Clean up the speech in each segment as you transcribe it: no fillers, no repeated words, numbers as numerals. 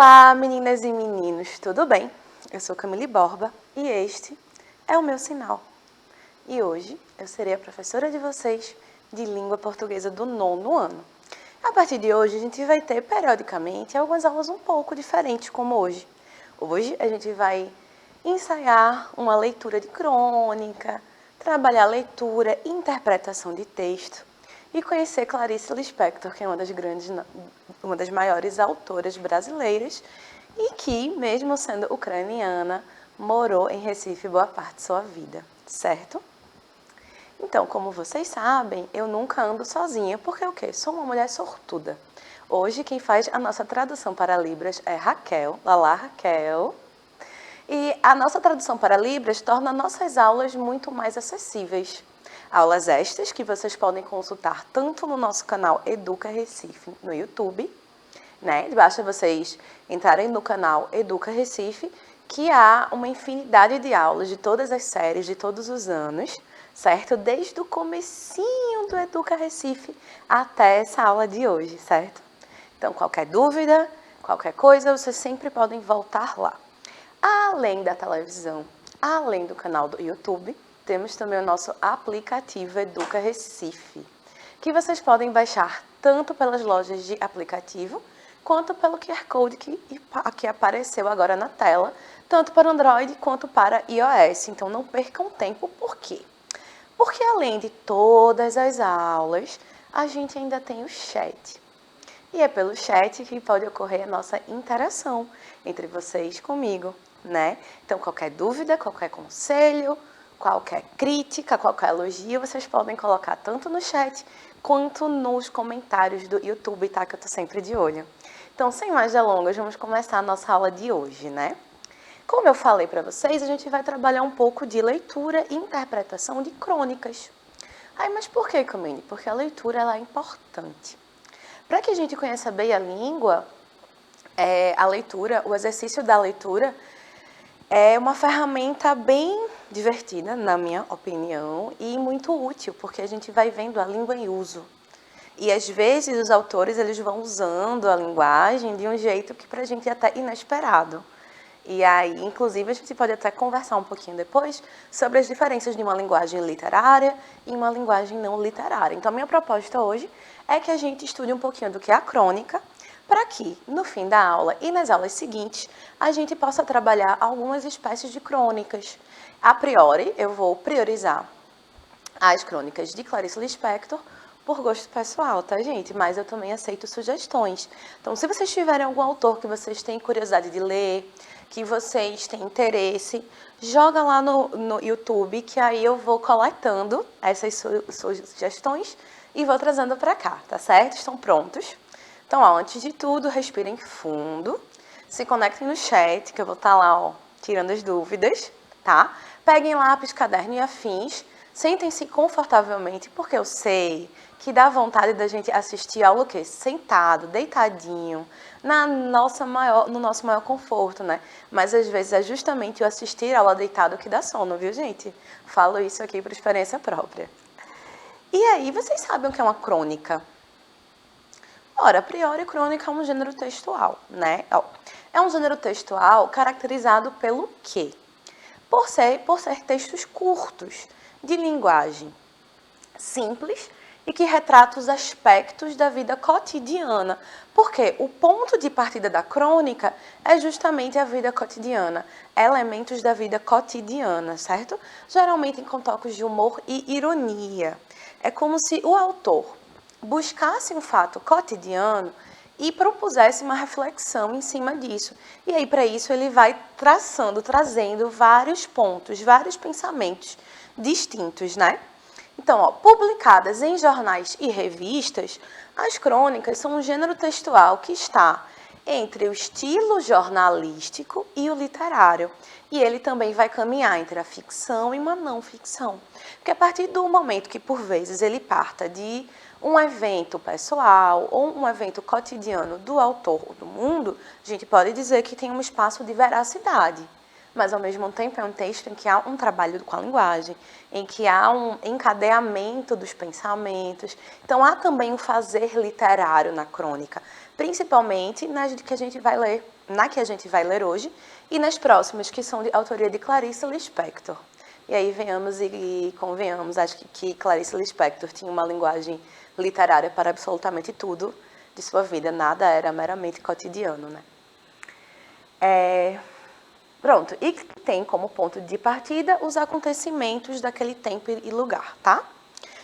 Olá, meninas e meninos, tudo bem? Eu sou Camille Borba e este é o meu sinal. E hoje eu serei a professora de vocês de língua portuguesa do 9º ano. A partir de hoje a gente vai ter periodicamente algumas aulas um pouco diferentes como hoje. Hoje a gente vai ensaiar uma leitura de crônica, trabalhar leitura e interpretação de texto e conhecer Clarice Lispector, que é uma das maiores autoras brasileiras e que, mesmo sendo ucraniana, morou em Recife boa parte de sua vida, certo? Então, como vocês sabem, eu nunca ando sozinha, porque o quê? Sou uma mulher sortuda. Hoje quem faz a nossa tradução para Libras é Raquel, Lala Raquel. E a nossa tradução para Libras torna nossas aulas muito mais acessíveis. Aulas estas que vocês podem consultar tanto no nosso canal Educa Recife no YouTube, né? Basta vocês entrarem no canal Educa Recife, que há uma infinidade de aulas de todas as séries, de todos os anos, certo? Desde o comecinho do Educa Recife até essa aula de hoje, certo? Então, qualquer dúvida, qualquer coisa, vocês sempre podem voltar lá. Além da televisão, além do canal do YouTube, temos também o nosso aplicativo Educa Recife, que vocês podem baixar tanto pelas lojas de aplicativo, quanto pelo QR Code que apareceu agora na tela, tanto para Android quanto para iOS. Então não percam tempo, por quê? Porque além de todas as aulas, a gente ainda tem o chat. E é pelo chat que pode ocorrer a nossa interação entre vocês e comigo, né? Então, qualquer dúvida, qualquer conselho, qualquer crítica, qualquer elogio, vocês podem colocar tanto no chat quanto nos comentários do YouTube, tá? Que eu tô sempre de olho. Então, sem mais delongas, vamos começar a nossa aula de hoje, né? Como eu falei para vocês, a gente vai trabalhar um pouco de leitura e interpretação de crônicas. Ai, mas por que, Camille? Porque a leitura ela é importante. Para que a gente conheça bem a língua, a leitura, o exercício da leitura é uma ferramenta bem divertida, na minha opinião, e muito útil, porque a gente vai vendo a língua em uso. E às vezes os autores eles vão usando a linguagem de um jeito que para a gente é até inesperado. E aí, inclusive, a gente pode até conversar um pouquinho depois sobre as diferenças de uma linguagem literária e uma linguagem não literária. Então, a minha proposta hoje é que a gente estude um pouquinho do que é a crônica, para que, no fim da aula e nas aulas seguintes, a gente possa trabalhar algumas espécies de crônicas. A priori, eu vou priorizar as crônicas de Clarice Lispector, por gosto pessoal, tá, gente? Mas eu também aceito sugestões. Então, se vocês tiverem algum autor que vocês têm curiosidade de ler, que vocês têm interesse, joga lá no YouTube, que aí eu vou coletando essas sugestões e vou trazendo para cá, tá certo? Estão prontos? Então, ó, antes de tudo, respirem fundo, se conectem no chat, que eu vou estar lá, ó, tirando as dúvidas, tá? Peguem lápis, caderno e afins, sentem-se confortavelmente, porque eu sei que dá vontade da gente assistir aula o quê? Sentado, deitadinho, no nosso maior conforto, né? Mas às vezes é justamente o assistir aula deitado que dá sono, viu, gente? Falo isso aqui por experiência própria. E aí, vocês sabem o que é uma crônica? Ora, a priori, crônica é um gênero textual, né? É um gênero textual caracterizado pelo quê? Por ser textos curtos, de linguagem simples e que retrata os aspectos da vida cotidiana. Porque o ponto de partida da crônica é justamente a vida cotidiana, elementos da vida cotidiana, certo? Geralmente com toques de humor e ironia. É como se o autor buscasse um fato cotidiano e propusesse uma reflexão em cima disso. E aí, para isso, ele vai trazendo vários pontos, vários pensamentos distintos, né? Então, ó, publicadas em jornais e revistas, as crônicas são um gênero textual que está entre o estilo jornalístico e o literário. E ele também vai caminhar entre a ficção e uma não ficção. Porque a partir do momento que, por vezes, ele parta de um evento pessoal ou um evento cotidiano do autor ou do mundo, a gente pode dizer que tem um espaço de veracidade. Mas, ao mesmo tempo, é um texto em que há um trabalho com a linguagem, em que há um encadeamento dos pensamentos. Então, há também um fazer literário na crônica, principalmente nas que a gente vai ler na que a gente vai ler hoje, e nas próximas, que são de autoria de Clarice Lispector. E aí venhamos e convenhamos, acho que Clarice Lispector tinha uma linguagem literária para absolutamente tudo de sua vida, nada era meramente cotidiano, né? Pronto, e tem como ponto de partida os acontecimentos daquele tempo e lugar, tá?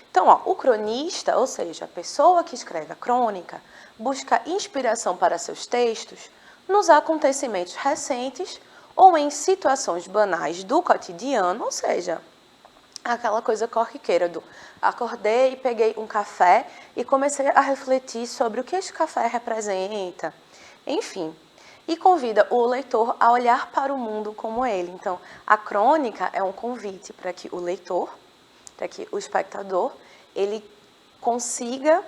Então, ó, o cronista, ou seja, a pessoa que escreve a crônica, busca inspiração para seus textos nos acontecimentos recentes ou em situações banais do cotidiano, ou seja, aquela coisa corriqueira do acordei, peguei um café e comecei a refletir sobre o que esse café representa, enfim. E convida o leitor a olhar para o mundo como ele. Então, a crônica é um convite para que o leitor, para que o espectador, ele consiga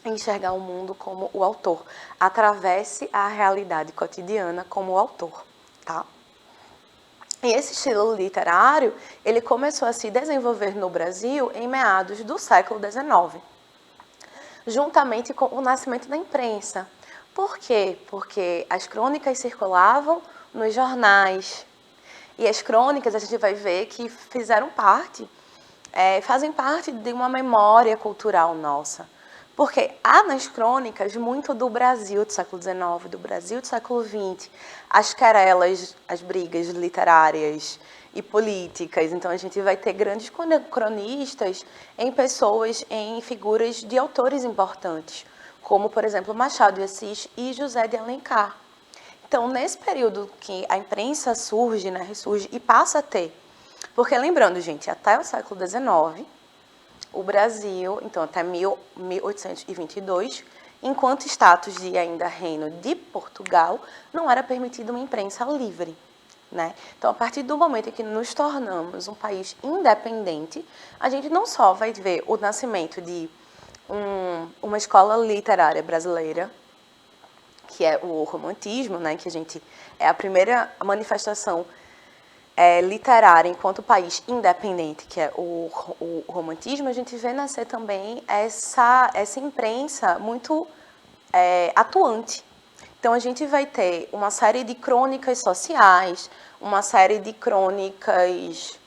enxergar o mundo como o autor, atravesse a realidade cotidiana como o autor, tá? E esse estilo literário, ele começou a se desenvolver no Brasil em meados do século XIX, juntamente com o nascimento da imprensa. Por quê? Porque as crônicas circulavam nos jornais. E as crônicas, a gente vai ver que fazem parte de uma memória cultural nossa. Porque há nas crônicas muito do Brasil do século XIX, do Brasil do século XX, as querelas, as brigas literárias e políticas. Então, a gente vai ter grandes cronistas em pessoas, em figuras de autores importantes, como, por exemplo, Machado de Assis e José de Alencar. Então, nesse período que a imprensa surge, né, ressurge e passa a ter, porque lembrando, gente, até o século XIX, o Brasil, então até 1822, enquanto status de ainda Reino de Portugal, não era permitida uma imprensa livre, né? Então, a partir do momento em que nos tornamos um país independente, a gente não só vai ver o nascimento de uma escola literária brasileira, que é o romantismo, né? Que é a primeira manifestação literária enquanto país independente, que é o romantismo, a gente vê nascer também essa imprensa muito atuante. Então, a gente vai ter uma série de crônicas sociais, uma série de crônicas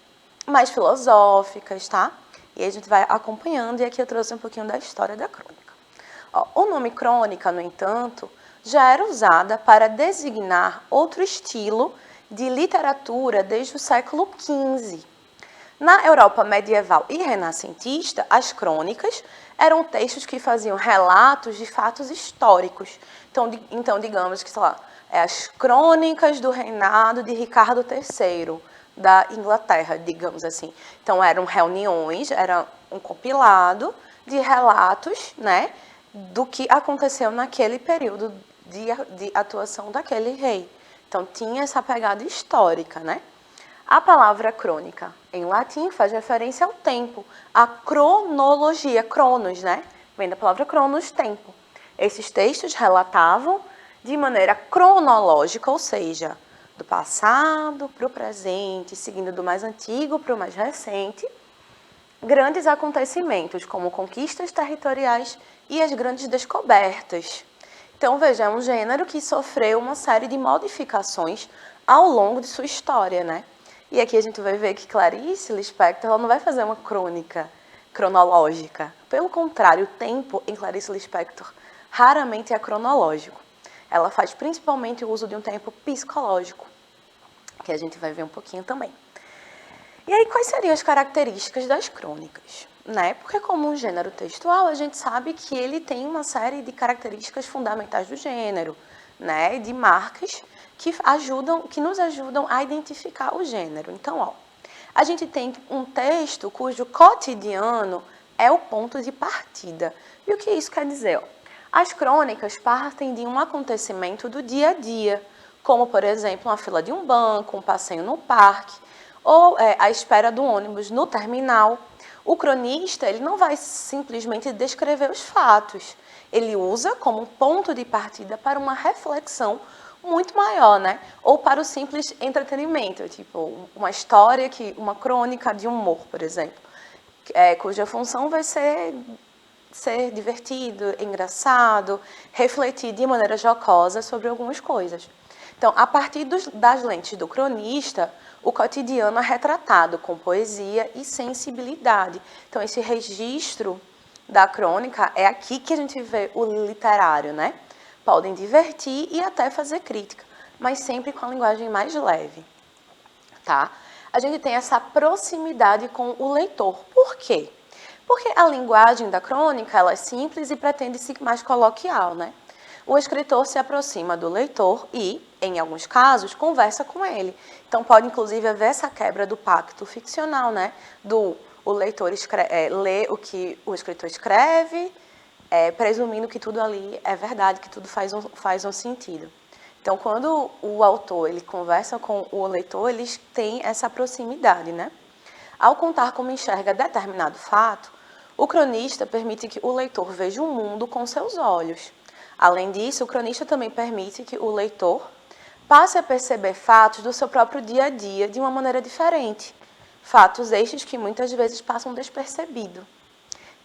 mais filosóficas, tá? E a gente vai acompanhando, e aqui eu trouxe um pouquinho da história da crônica. Ó, o nome crônica, no entanto, já era usada para designar outro estilo de literatura desde o século XV. Na Europa medieval e renascentista, as crônicas eram textos que faziam relatos de fatos históricos. Então digamos que, sei lá, as crônicas do reinado de Ricardo III, da Inglaterra, digamos assim. Então eram reuniões, era um compilado de relatos, né, do que aconteceu naquele período de atuação daquele rei. Então, tinha essa pegada histórica, né? A palavra crônica, em latim, faz referência ao tempo, à cronologia, cronos, né? Vem da palavra cronos, tempo. Esses textos relatavam de maneira cronológica, ou seja, do passado para o presente, seguindo do mais antigo para o mais recente, grandes acontecimentos, como conquistas territoriais e as grandes descobertas. Então, veja, é um gênero que sofreu uma série de modificações ao longo de sua história, né? E aqui a gente vai ver que Clarice Lispector ela não vai fazer uma crônica cronológica. Pelo contrário, o tempo em Clarice Lispector raramente é cronológico. Ela faz principalmente o uso de um tempo psicológico, que a gente vai ver um pouquinho também. E aí, quais seriam as características das crônicas? Né? Porque como um gênero textual, a gente sabe que ele tem uma série de características fundamentais do gênero, né? De marcas que nos ajudam a identificar o gênero. Então, ó, a gente tem um texto cujo cotidiano é o ponto de partida. E o que isso quer dizer? Ó? As crônicas partem de um acontecimento do dia a dia, como, por exemplo, uma fila de um banco, um passeio no parque, ou a espera do ônibus no terminal. O cronista ele não vai simplesmente descrever os fatos, ele usa como um ponto de partida para uma reflexão muito maior, né? Ou para o simples entretenimento, tipo uma história, uma crônica de humor, por exemplo, cuja função vai ser divertido, engraçado, refletir de maneira jocosa sobre algumas coisas. Então, a partir das lentes do cronista, o cotidiano é retratado com poesia e sensibilidade. Então, esse registro da crônica é aqui que a gente vê o literário, né? Podem divertir e até fazer crítica, mas sempre com a linguagem mais leve, tá? A gente tem essa proximidade com o leitor. Por quê? Porque a linguagem da crônica ela é simples e pretende ser mais coloquial, né? O escritor se aproxima do leitor e, em alguns casos, conversa com ele. Então, pode, inclusive, haver essa quebra do pacto ficcional, né? O leitor lê o que o escritor escreve, presumindo que tudo ali é verdade, que tudo faz um sentido. Então, quando o autor ele conversa com o leitor, eles têm essa proximidade, né? Ao contar como enxerga determinado fato, o cronista permite que o leitor veja o mundo com seus olhos. Além disso, o cronista também permite que o leitor passe a perceber fatos do seu próprio dia a dia de uma maneira diferente. Fatos estes que muitas vezes passam despercebidos.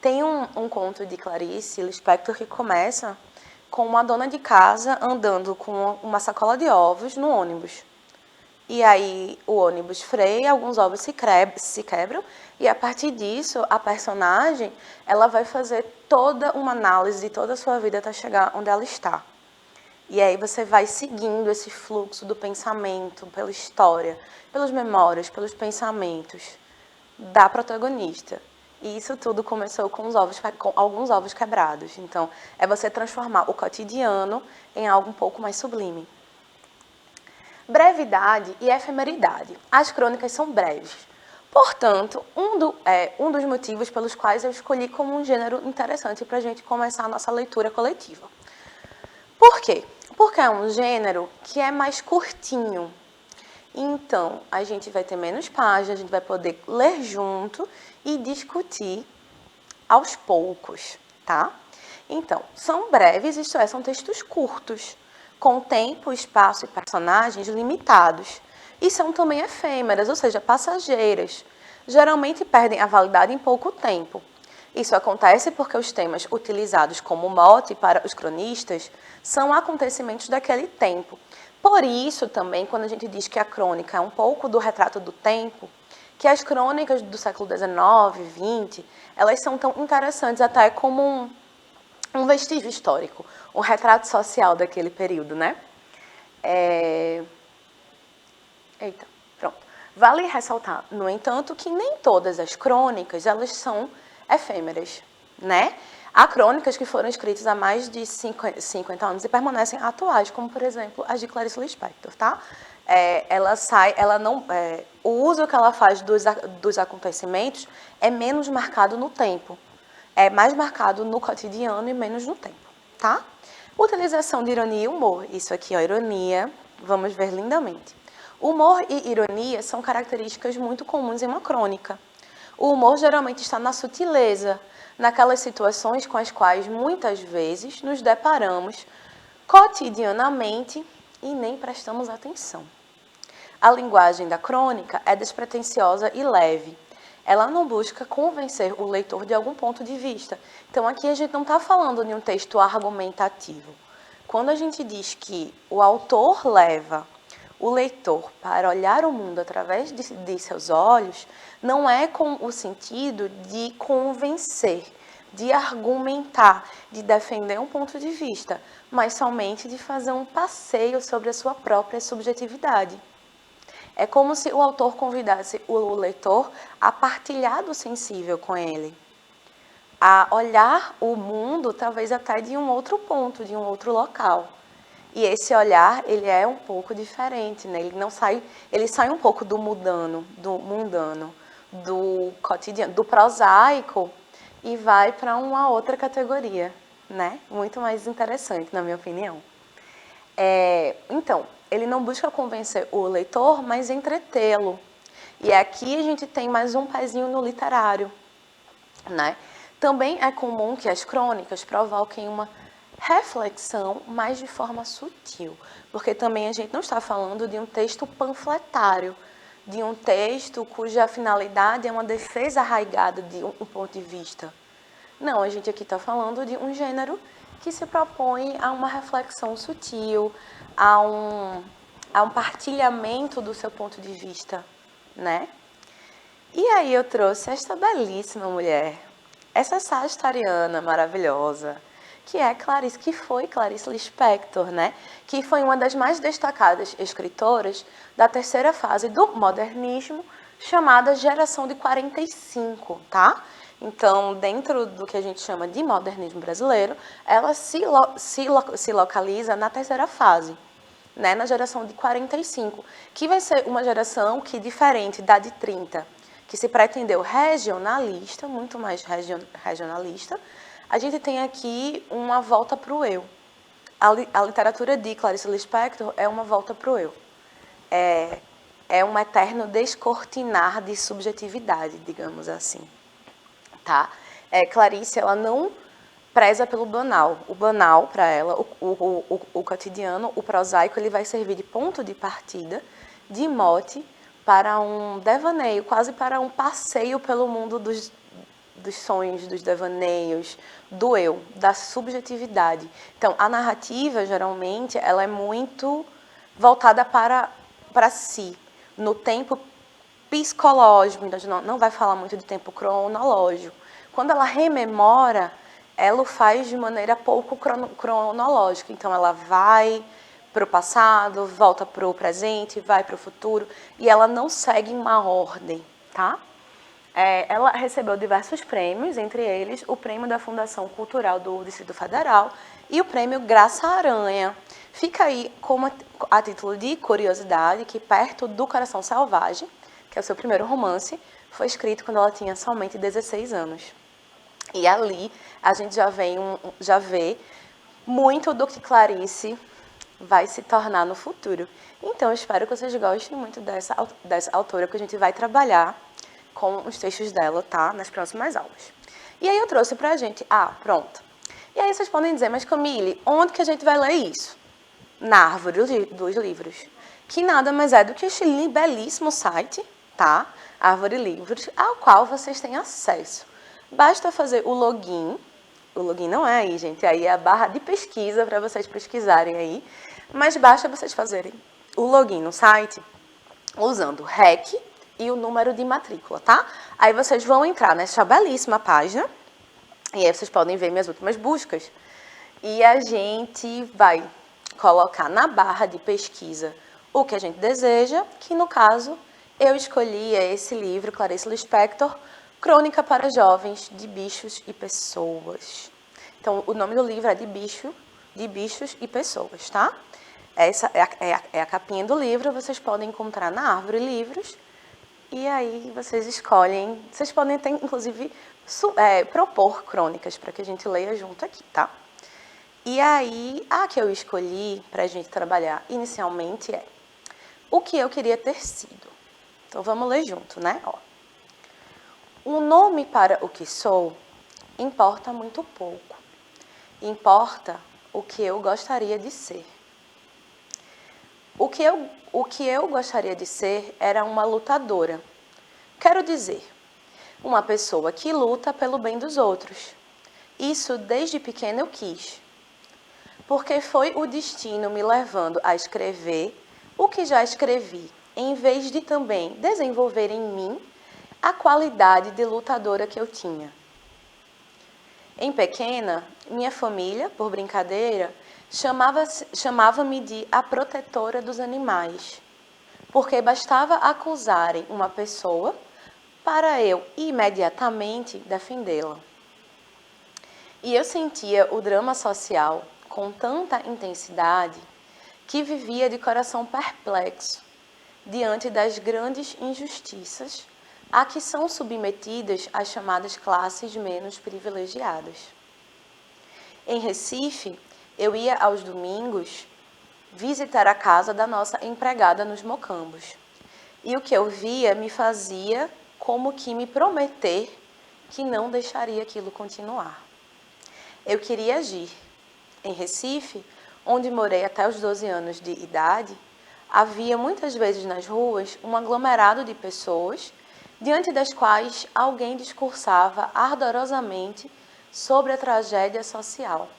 Tem um conto de Clarice Lispector que começa com uma dona de casa andando com uma sacola de ovos no ônibus. E aí o ônibus freia, alguns ovos se quebram, e a partir disso, a personagem ela vai fazer toda uma análise de toda a sua vida até chegar onde ela está. E aí você vai seguindo esse fluxo do pensamento, pela história, pelas memórias, pelos pensamentos da protagonista. E isso tudo começou com alguns ovos quebrados. Então, é você transformar o cotidiano em algo um pouco mais sublime. Brevidade e efemeridade. As crônicas são breves. Portanto, um dos motivos pelos quais eu escolhi como um gênero interessante para a gente começar a nossa leitura coletiva. Por quê? Porque é um gênero que é mais curtinho. Então, a gente vai ter menos páginas, a gente vai poder ler junto e discutir aos poucos, tá? Então, são breves, isto é, são textos curtos, com tempo, espaço e personagens limitados. E são também efêmeras, ou seja, passageiras. Geralmente perdem a validade em pouco tempo. Isso acontece porque os temas utilizados como mote para os cronistas são acontecimentos daquele tempo. Por isso, também, quando a gente diz que a crônica é um pouco do retrato do tempo, que as crônicas do século XIX, XX, elas são tão interessantes até como um vestígio histórico, um retrato social daquele período, né? Eita, pronto. Vale ressaltar, no entanto, que nem todas as crônicas, elas são efêmeras, né? Há crônicas que foram escritas há mais de 50 anos e permanecem atuais, como, por exemplo, as de Clarice Lispector, tá? O uso que ela faz dos acontecimentos é menos marcado no tempo. É mais marcado no cotidiano e menos no tempo, tá? Utilização de ironia e humor. Isso aqui, ó, ironia, vamos ver lindamente. Humor e ironia são características muito comuns em uma crônica. O humor geralmente está na sutileza, naquelas situações com as quais muitas vezes nos deparamos cotidianamente e nem prestamos atenção. A linguagem da crônica é despretensiosa e leve. Ela não busca convencer o leitor de algum ponto de vista. Então, aqui a gente não está falando de um texto argumentativo. Quando a gente diz que o autor leva o leitor para olhar o mundo através de seus olhos, não é com o sentido de convencer, de argumentar, de defender um ponto de vista, mas somente de fazer um passeio sobre a sua própria subjetividade. É como se o autor convidasse o leitor a partilhar do sensível com ele, a olhar o mundo talvez até de um outro ponto, de um outro local. E esse olhar, ele é um pouco diferente, né? Ele sai um pouco do mundano, do cotidiano, do prosaico e vai para uma outra categoria, né? Muito mais interessante, na minha opinião. Então, ele não busca convencer o leitor, mas entretê-lo. E aqui a gente tem mais um pezinho no literário, né? Também é comum que as crônicas provoquem uma reflexão, mas de forma sutil, porque também a gente não está falando de um texto panfletário, de um texto cuja finalidade é uma defesa arraigada de um ponto de vista. Não, a gente aqui está falando de um gênero que se propõe a uma reflexão sutil, a a um partilhamento do seu ponto de vista, né? E aí eu trouxe esta belíssima mulher, essa sagitariana maravilhosa, que foi Clarice Lispector, né? Que foi uma das mais destacadas escritoras da terceira fase do modernismo, chamada Geração de 45, tá? Então, dentro do que a gente chama de modernismo brasileiro, ela se localiza na terceira fase, né? Na geração de 45, que vai ser uma geração que, diferente da de 30, que se pretendeu regionalista, muito mais regionalista, a gente tem aqui uma volta para o eu. A literatura de Clarice Lispector é uma volta para o eu. É um eterno descortinar de subjetividade, digamos assim. Tá? Clarice, ela não preza pelo banal. O banal, para ela, o cotidiano, o prosaico, ele vai servir de ponto de partida, de mote, para um devaneio, quase para um passeio pelo mundo dos sonhos, dos devaneios, do eu, da subjetividade. Então, a narrativa, geralmente, ela é muito voltada para si, no tempo psicológico, então a gente não vai falar muito de tempo cronológico. Quando ela rememora, ela o faz de maneira pouco cronológica. Então, ela vai para o passado, volta para o presente, vai para o futuro, e ela não segue uma ordem, tá? Ela recebeu diversos prêmios, entre eles o prêmio da Fundação Cultural do Distrito Federal e o prêmio Graça Aranha. Fica aí como a título de curiosidade que Perto do Coração Selvagem, que é o seu primeiro romance, foi escrito quando ela tinha somente 16 anos. E ali a gente já vê muito do que Clarice vai se tornar no futuro. Então, eu espero que vocês gostem muito dessa autora, que a gente vai trabalhar com os textos dela, tá? Nas próximas aulas. E aí eu trouxe pra gente... pronto. E aí vocês podem dizer, mas Camille, onde que a gente vai ler isso? Na Árvore dos Livros. Que nada mais é do que este belíssimo site, tá? Árvore Livros, ao qual vocês têm acesso. Basta fazer o login não é aí, gente, aí é a barra de pesquisa para vocês pesquisarem aí, mas basta vocês fazerem o login no site usando o REC e o número de matrícula, tá? Aí vocês vão entrar nessa belíssima página, e aí vocês podem ver minhas últimas buscas, e a gente vai colocar na barra de pesquisa o que a gente deseja, que no caso eu escolhi esse livro, Clarice Lispector, Crônica para Jovens de Bichos e Pessoas. Então, o nome do livro é de Bichos e Pessoas, tá? Essa é a capinha do livro, vocês podem encontrar na Árvore Livros, e aí vocês escolhem, vocês podem até, inclusive, propor crônicas para que a gente leia junto aqui, tá? E aí, a que eu escolhi para a gente trabalhar inicialmente é O que eu queria ter sido. Então, vamos ler junto, né? Ó. O nome para o que sou importa muito pouco. Importa o que eu gostaria de ser. O que eu gostaria de ser era uma lutadora. Quero dizer, uma pessoa que luta pelo bem dos outros. Isso desde pequena eu quis. Porque foi o destino me levando a escrever o que já escrevi, em vez de também desenvolver em mim a qualidade de lutadora que eu tinha. Em pequena, minha família, por brincadeira, chamava-me de a protetora dos animais, porque bastava acusarem uma pessoa para eu imediatamente defendê-la. E eu sentia o drama social com tanta intensidade que vivia de coração perplexo diante das grandes injustiças a que são submetidas as chamadas classes menos privilegiadas. Em Recife, eu ia aos domingos visitar a casa da nossa empregada nos Mocambos. E o que eu via me fazia como que me prometer que não deixaria aquilo continuar. Eu queria agir. Em Recife, onde morei até os 12 anos de idade, havia muitas vezes nas ruas um aglomerado de pessoas diante das quais alguém discursava ardorosamente sobre a tragédia social.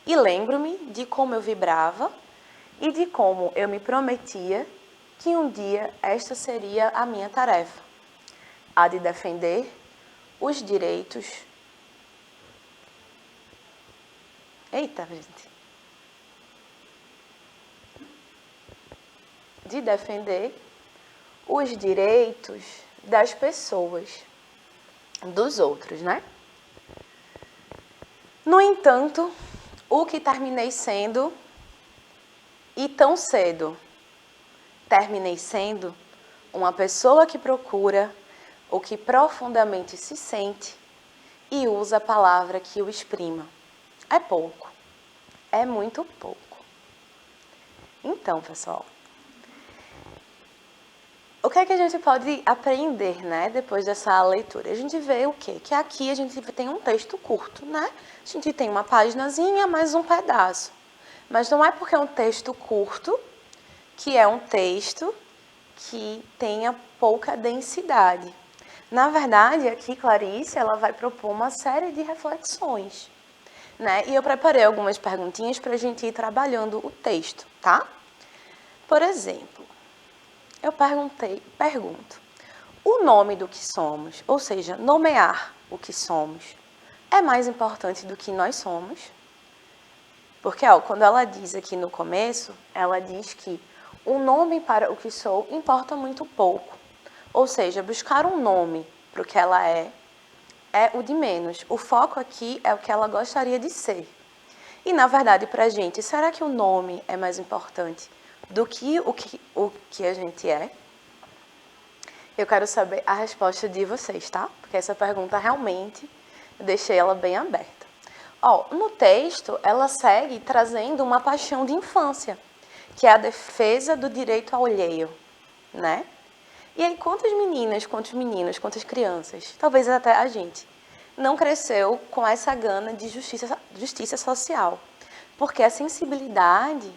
E lembro-me de como eu vibrava e de como eu me prometia que um dia esta seria a minha tarefa, a de defender os direitos. Eita, gente. De defender os direitos das pessoas, dos outros, né? No entanto, o que terminei sendo, e tão cedo, terminei sendo uma pessoa que procura o que profundamente se sente e usa a palavra que o exprima. É pouco. É muito pouco. Então, pessoal, o que é que a gente pode aprender, né, depois dessa leitura? A gente vê o quê? Que aqui a gente tem um texto curto, né? A gente tem uma paginazinha, mais um pedaço. Mas não é porque é um texto curto que é um texto que tenha pouca densidade. Na verdade, aqui Clarice, ela vai propor uma série de reflexões, né? E eu preparei algumas perguntinhas para a gente ir trabalhando o texto, tá? Por exemplo, eu pergunto, o nome do que somos, ou seja, nomear o que somos, é mais importante do que nós somos? Porque, quando ela diz aqui no começo, ela diz que o nome para o que sou importa muito pouco. Ou seja, buscar um nome para o que ela é o de menos. O foco aqui é o que ela gostaria de ser. E, na verdade, para a gente, será que o nome é mais importante do que o que a gente é? Eu quero saber a resposta de vocês, tá? Porque essa pergunta realmente eu deixei ela bem aberta. No texto, ela segue trazendo uma paixão de infância, que é a defesa do direito ao alheio, né? E aí, quantas meninas, quantos meninos, quantas crianças, talvez até a gente, não cresceu com essa gana de justiça social? Porque a sensibilidade,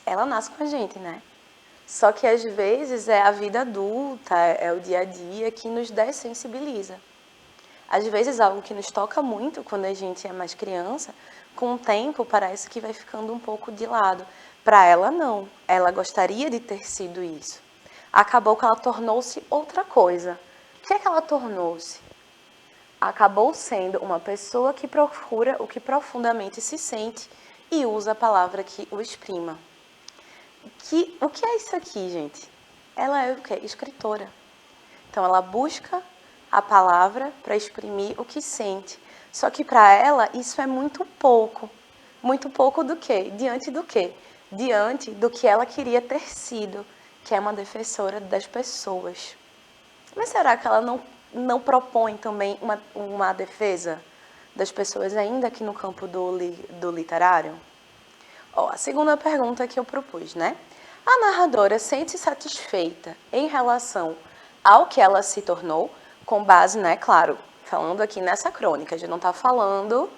ela nasce com a gente, né? Só que às vezes é a vida adulta, é o dia a dia que nos dessensibiliza. Às vezes algo que nos toca muito quando a gente é mais criança, com o tempo parece que vai ficando um pouco de lado. Para ela não, ela gostaria de ter sido isso. Acabou que ela tornou-se outra coisa. O que é que ela tornou-se? Acabou sendo uma pessoa que procura o que profundamente se sente e usa a palavra que o exprima. O que é isso aqui, gente? Ela é o quê? Escritora. Então, ela busca a palavra para exprimir o que sente. Só que para ela, isso é muito pouco. Muito pouco do quê? Diante do quê? Diante do que ela queria ter sido, que é uma defensora das pessoas. Mas será que ela não propõe também uma defesa das pessoas ainda aqui no campo do literário? A segunda pergunta que eu propus, né? A narradora sente-se satisfeita em relação ao que ela se tornou, com base, né, claro, falando aqui nessa crônica, a gente não está falando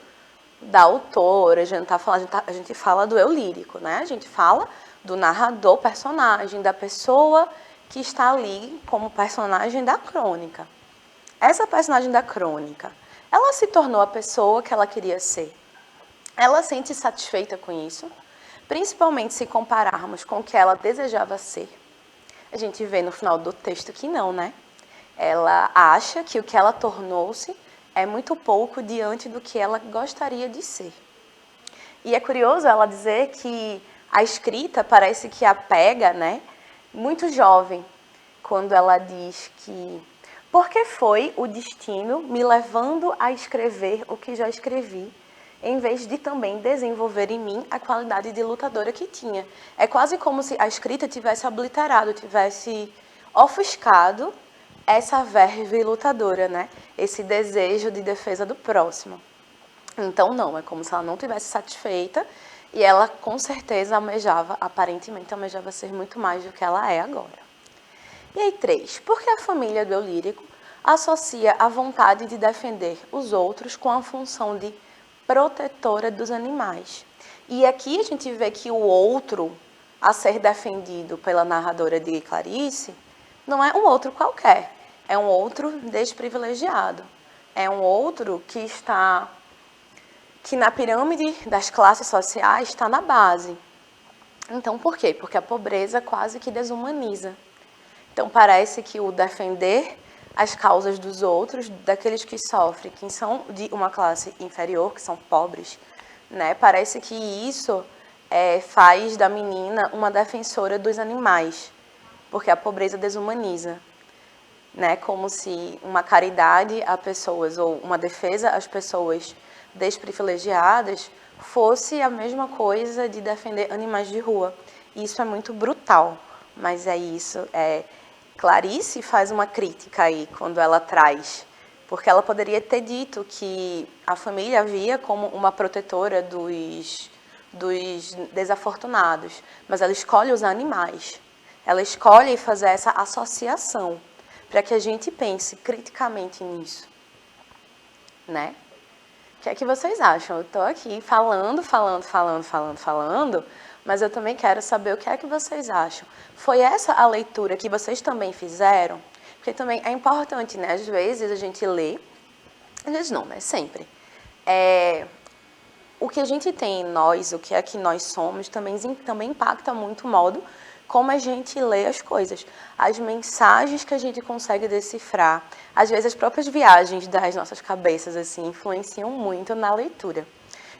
da autora, a gente não tá falando, a gente fala do eu lírico, né? A gente fala do narrador, personagem, da pessoa que está ali como personagem da crônica. Essa personagem da crônica, ela se tornou a pessoa que ela queria ser. Ela sente satisfeita com isso, principalmente se compararmos com o que ela desejava ser. A gente vê no final do texto que não, né? Ela acha que o que ela tornou-se é muito pouco diante do que ela gostaria de ser. E é curioso ela dizer que a escrita parece que a pega, né? Muito jovem, quando ela diz que porque foi o destino me levando a escrever o que já escrevi, em vez de também desenvolver em mim a qualidade de lutadora que tinha. É quase como se a escrita tivesse obliterado, tivesse ofuscado essa verve lutadora, né? Esse desejo de defesa do próximo. Então, não, é como se ela não tivesse satisfeita e ela, com certeza, aparentemente almejava ser muito mais do que ela é agora. E aí, 3. Por que a família do eu lírico associa a vontade de defender os outros com a função de protetora dos animais? E aqui a gente vê que o outro a ser defendido pela narradora de Clarice não é um outro qualquer, é um outro desprivilegiado, é um outro que está que na pirâmide das classes sociais está na base. Então, por quê? Porque a pobreza quase que desumaniza. Então, parece que o defender as causas dos outros, daqueles que sofrem, que são de uma classe inferior, que são pobres, né? Parece que isso faz da menina uma defensora dos animais, porque a pobreza desumaniza, né? Como se uma caridade a pessoas ou uma defesa às pessoas desprivilegiadas fosse a mesma coisa de defender animais de rua. Isso é muito brutal, mas é isso. Clarice faz uma crítica aí quando ela traz, porque ela poderia ter dito que a família via como uma protetora dos desafortunados, mas ela escolhe os animais. Ela escolhe fazer essa associação para que a gente pense criticamente nisso, né? O que é que vocês acham? Eu estou aqui falando, mas eu também quero saber o que é que vocês acham. Foi essa a leitura que vocês também fizeram? Porque também é importante, né? Às vezes a gente lê, às vezes não, né? Sempre. O que a gente tem em nós, o que é que nós somos, também impacta muito o modo como a gente lê as coisas. As mensagens que a gente consegue decifrar, às vezes as próprias viagens das nossas cabeças, assim, influenciam muito na leitura.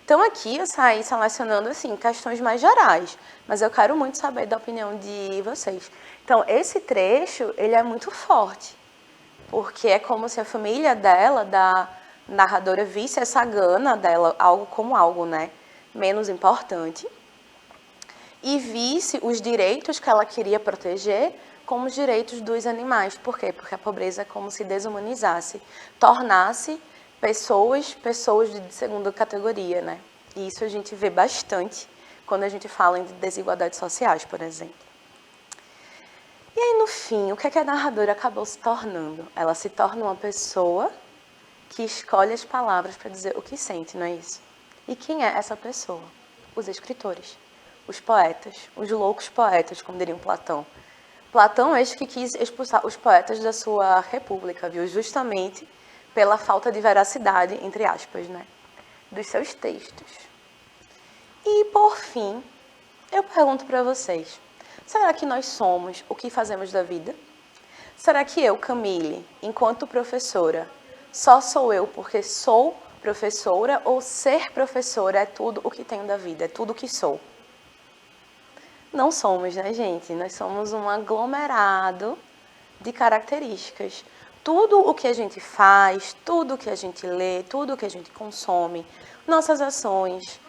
Então aqui eu saí selecionando, assim, questões mais gerais, mas eu quero muito saber da opinião de vocês. Então, esse trecho, ele é muito forte, porque é como se a família dela, da narradora, visse essa gana dela algo como algo, né, menos importante, e visse os direitos que ela queria proteger como os direitos dos animais. Por quê? Porque a pobreza é como se desumanizasse, tornasse pessoas de segunda categoria, né? E isso a gente vê bastante quando a gente fala em desigualdades sociais, por exemplo. E aí, no fim, o que é que a narradora acabou se tornando? Ela se torna uma pessoa que escolhe as palavras para dizer o que sente, não é isso? E quem é essa pessoa? Os escritores, os poetas, os loucos poetas, como diriam Platão. Platão é este que quis expulsar os poetas da sua república, viu? Justamente pela falta de veracidade, entre aspas, né? Dos seus textos. E, por fim, eu pergunto para vocês, será que nós somos o que fazemos da vida? Será que eu, Camille, enquanto professora, só sou eu porque sou professora, ou ser professora é tudo o que tenho da vida, é tudo o que sou? Não somos, né, gente? Nós somos um aglomerado de características. Tudo o que a gente faz, tudo o que a gente lê, tudo o que a gente consome, nossas ações,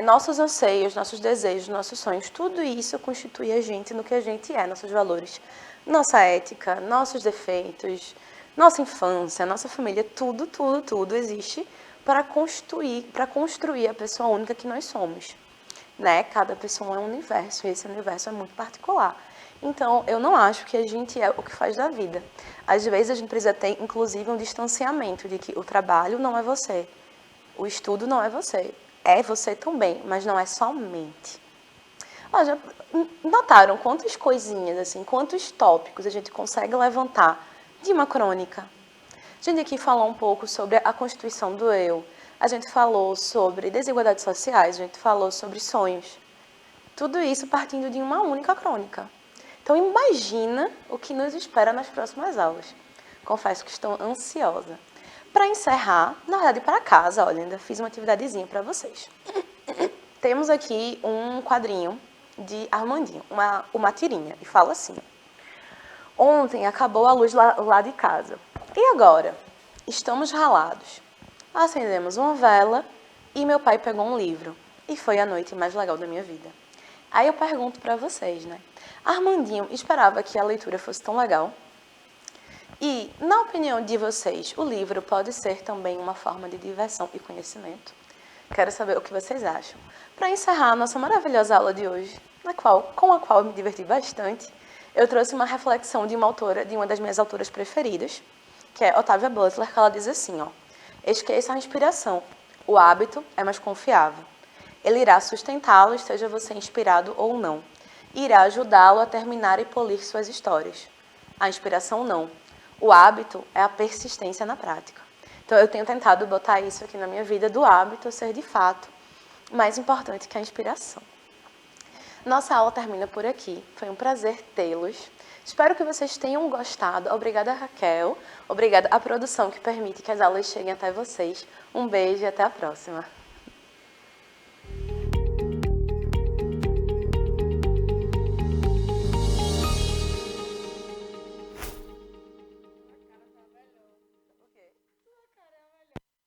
nossos anseios, nossos desejos, nossos sonhos, tudo isso constitui a gente no que a gente é, nossos valores, nossa ética, nossos defeitos, nossa infância, nossa família, tudo existe para construir a pessoa única que nós somos. Né? Cada pessoa é um universo, e esse universo é muito particular. Então, eu não acho que a gente é o que faz da vida. Às vezes, a gente precisa ter, inclusive, um distanciamento de que o trabalho não é você, o estudo não é você. É você também, mas não é somente. Ó, já notaram quantas coisinhas, assim, quantos tópicos a gente consegue levantar de uma crônica? A gente aqui falou um pouco sobre a constituição do eu. A gente falou sobre desigualdades sociais, a gente falou sobre sonhos. Tudo isso partindo de uma única crônica. Então, imagina o que nos espera nas próximas aulas. Confesso que estou ansiosa. Para encerrar, na verdade, para casa, olha, ainda fiz uma atividadezinha para vocês. Temos aqui um quadrinho de Armandinho, uma tirinha, e fala assim: ontem acabou a luz lá de casa. E agora? Estamos ralados. Acendemos uma vela e meu pai pegou um livro. E foi a noite mais legal da minha vida. Aí eu pergunto para vocês, né? Armandinho esperava que a leitura fosse tão legal? E, na opinião de vocês, o livro pode ser também uma forma de diversão e conhecimento? Quero saber o que vocês acham. Para encerrar a nossa maravilhosa aula de hoje, com a qual eu me diverti bastante, eu trouxe uma reflexão de uma autora, de uma das minhas autoras preferidas, que é Octavia Butler, que ela diz assim, ó: esqueça a inspiração, o hábito é mais confiável. Ele irá sustentá-lo, esteja você inspirado ou não. Irá ajudá-lo a terminar e polir suas histórias. A inspiração não. O hábito é a persistência na prática. Então, eu tenho tentado botar isso aqui na minha vida, do hábito ser, de fato, mais importante que a inspiração. Nossa aula termina por aqui. Foi um prazer tê-los. Espero que vocês tenham gostado. Obrigada, Raquel. Obrigada à produção que permite que as aulas cheguem até vocês. Um beijo e até a próxima.